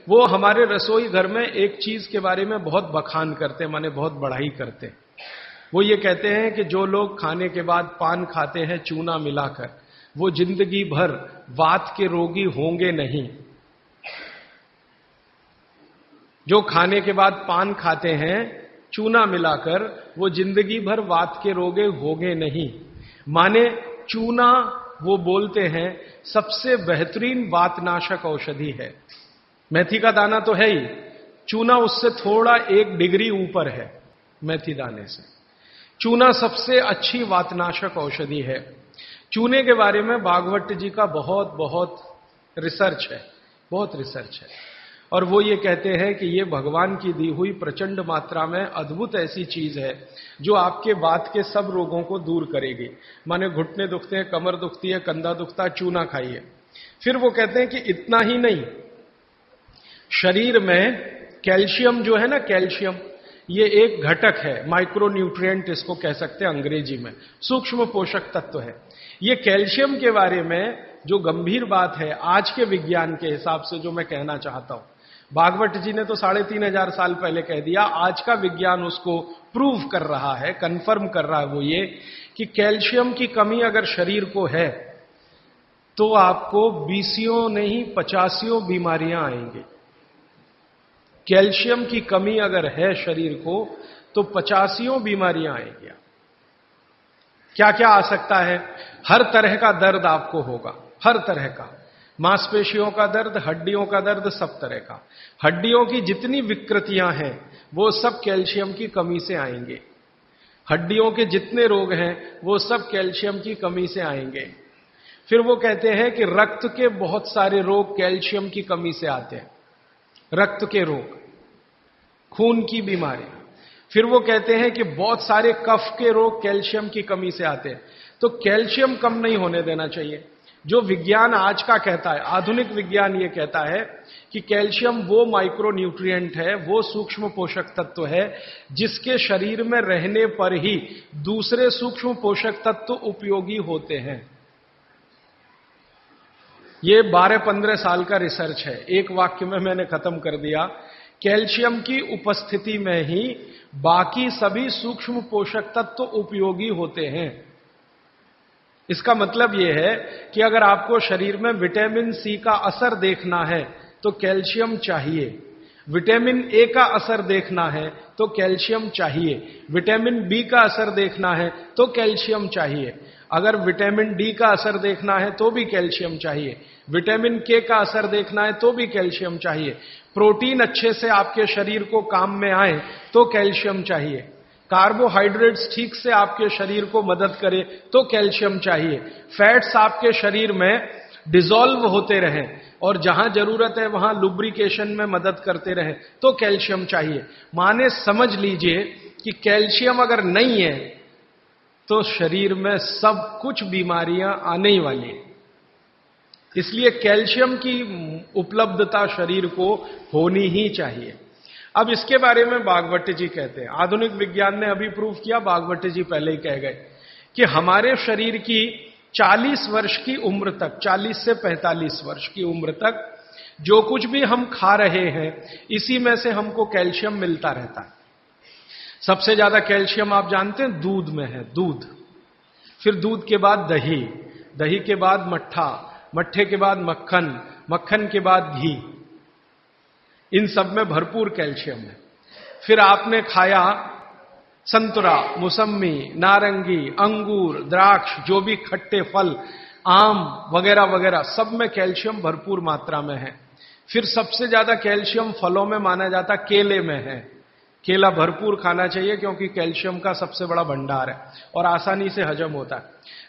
वो हमारे रसोई घर में एक चीज के बारे में बहुत बखान करते, माने बहुत बढ़ाई करते। वो ये कहते हैं कि जो लोग खाने के बाद पान खाते हैं चूना मिलाकर, वो जिंदगी भर वात के रोगी होंगे नहीं। जो खाने के बाद पान खाते हैं चूना मिलाकर, वो जिंदगी भर वात के रोगी होंगे नहीं। माने चूना, वो बोलते हैं, सबसे बेहतरीन वातनाशक औषधि है। मेथी का दाना तो है ही, चूना उससे थोड़ा 1 डिग्री ऊपर है। मेथी दाने से चूना सबसे अच्छी वातनाशक औषधि है। चूने के बारे में भागवत जी का बहुत बहुत रिसर्च है, बहुत रिसर्च है। और वो ये कहते हैं कि ये भगवान की दी हुई प्रचंड मात्रा में अद्भुत ऐसी चीज है जो आपके वात के सब रोगों को दूर करेगी। माने घुटने दुखते हैं, कमर दुखती है, कंधा दुखता है, चूना खाइए। फिर वो कहते हैं कि इतना ही नहीं, शरीर में कैल्शियम जो है ना, कैल्शियम ये एक घटक है, माइक्रो न्यूट्रिएंट इसको कह सकते हैं अंग्रेजी में, सूक्ष्म पोषक तत्व है। ये कैल्शियम के बारे में जो गंभीर बात है आज के विज्ञान के हिसाब से, जो मैं कहना चाहता हूं, भागवत जी ने तो 3500 साल पहले कह दिया, आज का विज्ञान उसको प्रूव कर रहा है, कंफर्म कर रहा है। वो ये कि कैल्शियम की कमी अगर शरीर को है तो आपको 20 नहीं 50 बीमारियां आएंगी। कैल्शियम की कमी अगर है शरीर को तो 50 बीमारियां आएंगी। क्या क्या आ सकता है? हर तरह का दर्द आपको होगा, हर तरह का, मांसपेशियों का दर्द, हड्डियों का दर्द, सब तरह का। हड्डियों की जितनी विकृतियां हैं वो सब कैल्शियम की कमी से आएंगे। हड्डियों के जितने रोग हैं वो सब कैल्शियम की कमी से आएंगे। फिर वो कहते हैं कि रक्त के बहुत सारे रोग कैल्शियम की कमी से आते हैं, रक्त के रोग, खून की बीमारी। फिर वो कहते हैं कि बहुत सारे कफ के रोग कैल्शियम की कमी से आते हैं। तो कैल्शियम कम नहीं होने देना चाहिए। जो विज्ञान आज का कहता है, आधुनिक विज्ञान ये कहता है कि कैल्शियम वो माइक्रो न्यूट्रिएंट है, वो सूक्ष्म पोषक तत्व है जिसके शरीर में रहने पर ही दूसरे सूक्ष्म पोषक तत्व उपयोगी होते हैं। ये 12-15 साल का रिसर्च है, एक वाक्य में मैंने खत्म कर दिया। कैल्शियम की उपस्थिति में ही बाकी सभी सूक्ष्म पोषक तत्व उपयोगी होते हैं। इसका मतलब यह है कि अगर आपको शरीर में विटामिन सी का असर देखना है तो कैल्शियम चाहिए, विटामिन ए का असर देखना है तो कैल्शियम चाहिए, विटामिन बी का असर देखना है तो कैल्शियम चाहिए, अगर विटामिन डी का असर देखना है तो भी कैल्शियम चाहिए, विटामिन के का असर देखना है तो भी कैल्शियम चाहिए, प्रोटीन अच्छे से आपके शरीर को काम में आए तो कैल्शियम चाहिए, कार्बोहाइड्रेट्स ठीक से आपके शरीर को मदद करे तो कैल्शियम चाहिए, फैट्स आपके शरीर में डिसॉल्व होते रहें और जहां जरूरत है वहां लुब्रिकेशन में मदद करते रहें तो कैल्शियम चाहिए। माने समझ लीजिए कि कैल्शियम अगर नहीं है तो शरीर में सब कुछ बीमारियां आने ही वाली हैं। इसलिए कैल्शियम की उपलब्धता शरीर को होनी ही चाहिए। अब इसके बारे में भागवत जी कहते हैं, आधुनिक विज्ञान ने अभी प्रूव किया, भागवत जी पहले ही कह गए कि हमारे शरीर की 40 वर्ष की उम्र तक, 40 से 45 वर्ष की उम्र तक जो कुछ भी हम खा रहे हैं इसी में से हमको कैल्शियम मिलता रहता है। सबसे ज्यादा कैल्शियम आप जानते हैं दूध में है, दूध, फिर दूध के बाद दही, दही के बाद मट्ठा, मट्ठे के बाद मक्खन, मक्खन के बाद घी, इन सब में भरपूर कैल्शियम है। फिर आपने खाया संतरा, मौसम्मी, नारंगी, अंगूर, द्राक्ष, जो भी खट्टे फल, आम वगैरह वगैरह, सब में कैल्शियम भरपूर मात्रा में है। फिर सबसे ज्यादा कैल्शियम फलों में माना जाता केले में है। केला भरपूर खाना चाहिए क्योंकि कैल्शियम का सबसे बड़ा भंडार है और आसानी से हजम होता है।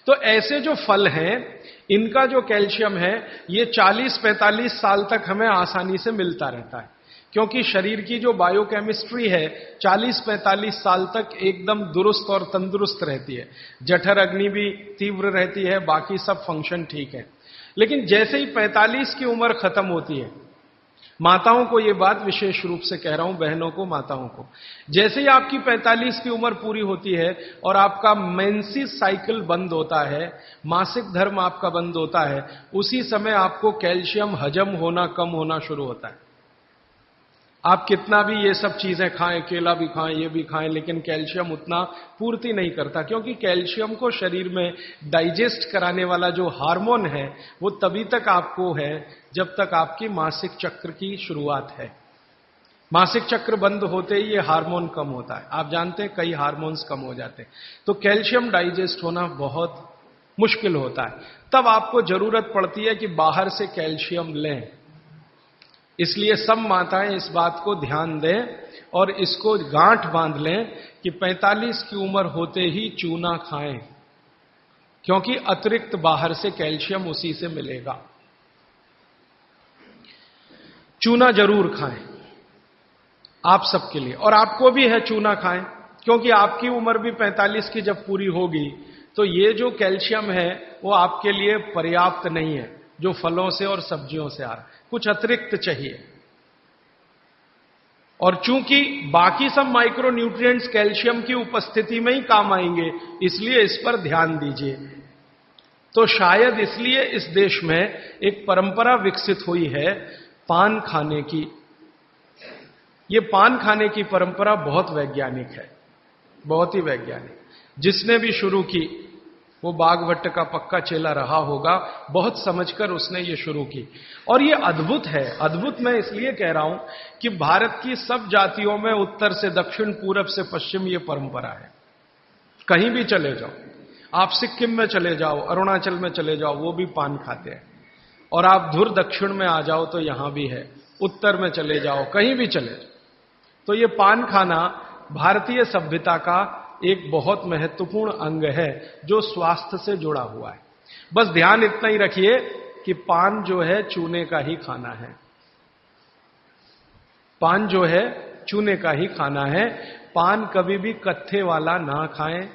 तो ऐसे जो फल हैं इनका जो कैल्शियम है ये 40-45 साल तक हमें आसानी से मिलता रहता है, क्योंकि शरीर की जो बायोकेमिस्ट्री है 40-45 साल तक एकदम दुरुस्त और तंदुरुस्त रहती है, जठर अग्नि भी तीव्र रहती है, बाकी सब फंक्शन ठीक है। लेकिन जैसे ही 45 की उम्र खत्म होती है, माताओं को ये बात विशेष रूप से कह रहा हूं, बहनों को, माताओं को, जैसे ही आपकी 45 की उम्र पूरी होती है और आपका मेंसेस साइकिल बंद होता है, मासिक धर्म आपका बंद होता है, उसी समय आपको कैल्शियम हजम होना कम होना शुरू होता है। आप कितना भी ये सब चीजें खाएं, केला भी खाएं, ये भी खाएं, लेकिन कैल्शियम उतना पूर्ति नहीं करता, क्योंकि कैल्शियम को शरीर में डाइजेस्ट कराने वाला जो हार्मोन है वो तभी तक आपको है जब तक आपकी मासिक चक्र की शुरुआत है। मासिक चक्र बंद होते ही ये हार्मोन कम होता है। आप जानते हैं कई हार्मोन्स कम हो जाते हैं, तो कैल्शियम डाइजेस्ट होना बहुत मुश्किल होता है। तब आपको जरूरत पड़ती है कि बाहर से कैल्शियम लें। इसलिए सब माताएं इस बात को ध्यान दें और इसको गांठ बांध लें कि 45 की उम्र होते ही चूना खाएं, क्योंकि अतिरिक्त बाहर से कैल्शियम उसी से मिलेगा। चूना जरूर खाएं आप सबके लिए, और आपको भी है चूना खाएं, क्योंकि आपकी उम्र भी 45 की जब पूरी होगी तो ये जो कैल्शियम है वो आपके लिए पर्याप्त नहीं है जो फलों से और सब्जियों से आ रहा है, कुछ अतिरिक्त चाहिए। और चूंकि बाकी सब माइक्रो न्यूट्रिएंट्स कैल्शियम की उपस्थिति में ही काम आएंगे, इसलिए इस पर ध्यान दीजिए। तो शायद इसलिए इस देश में एक परंपरा विकसित हुई है पान खाने की। ये पान खाने की परंपरा बहुत वैज्ञानिक है, बहुत ही वैज्ञानिक। जिसने भी शुरू की वो बागभट्ट का पक्का चेला रहा होगा, बहुत समझकर उसने ये शुरू की। और ये अद्भुत है। अद्भुत मैं इसलिए कह रहा हूं कि भारत की सब जातियों में उत्तर से दक्षिण, पूरब से पश्चिम ये परंपरा है। कहीं भी चले जाओ, आप सिक्किम में चले जाओ, अरुणाचल में चले जाओ, वो भी पान खाते हैं। और आप धुर दक्षिण में आ जाओ तो यहां भी है, उत्तर में चले जाओ, कहीं भी चले जाओ। तो ये पान खाना भारतीय सभ्यता का एक बहुत महत्वपूर्ण अंग है जो स्वास्थ्य से जुड़ा हुआ है। बस ध्यान इतना ही रखिए कि पान जो है चूने का ही खाना है। पान जो है चूने का ही खाना है। पान कभी भी कत्थे वाला ना खाएं,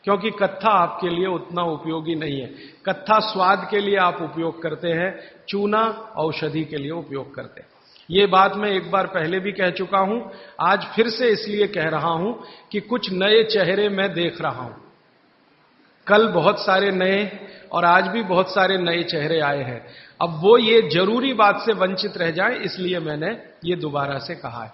क्योंकि कत्था आपके लिए उतना उपयोगी नहीं है। कत्था स्वाद के लिए आप उपयोग करते हैं, चूना औषधि के लिए उपयोग करते हैं। ये बात मैं एक बार पहले भी कह चुका हूं, आज फिर से इसलिए कह रहा हूं कि कुछ नए चेहरे मैं देख रहा हूं। कल बहुत सारे नए और आज भी बहुत सारे नए चेहरे आए हैं। अब वो ये जरूरी बात से वंचित रह जाएं, इसलिए मैंने ये दोबारा से कहा है।